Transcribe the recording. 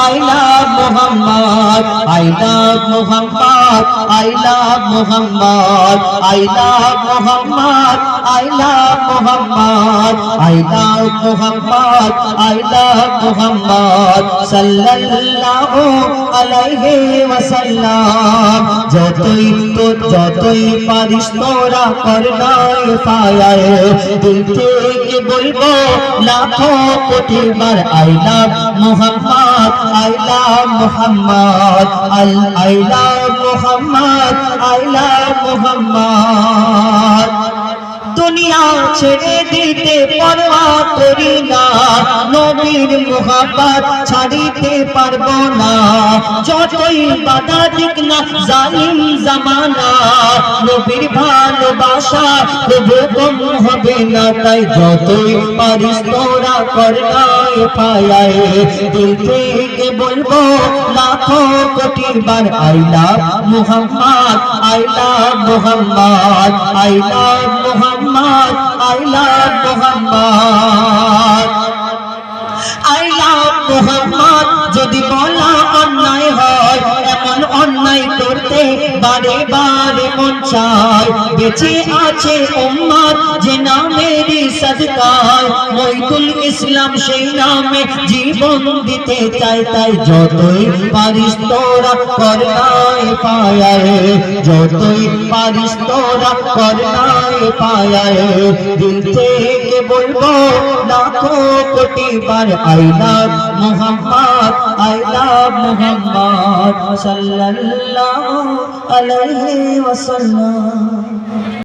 I love Muhammad, I love Muhammad, I love Muhammad, I love Muhammad, I love Muhammad, I love Muhammad, I love Muhammad sallallahu alaihi wasallam. যতই পারিস তোরা করনাই ফায়ায়ে দিল থেকে বলবো লাখো কোটি বার I love Muhammad, I love Muhammad, I love Muhammad, I love Muhammad. দুনিয়া ছেড়ে দিতে পরোয়া করি না, নবীর মুহাব্বত ছাড়িতে পারবো না। যতই বাধা দিক না জালিম জামানা, নবীর ভালোবাসা কবু কম হবে না। তাই যতই পারিস তোরা করনাই ফায়ায়ে দিল থেকে বলবো লাখো কোটি বার I love Muhammad, I love Muhammad, I love Muhammad, I love Muhammad, I love Muhammad. যদি বলা অন্যায় হয় এমন অন্যায় করতে বারে বারে মন চায়। বেঁচে আছে উম্মত যে নামেরই সাদকায়, মঈদুল ইসলাম সেই নামে জীবন দিতে চায়। তাই যতই পারিস তোরা করনাই ফায়ায়ে, যতই পারিস তোরা করনাই ফায়ায়ে দিল থেকে বলবো লাখো কোটি বার I love Muhammad, I love Muhammad sallallahu alaihi wasallam.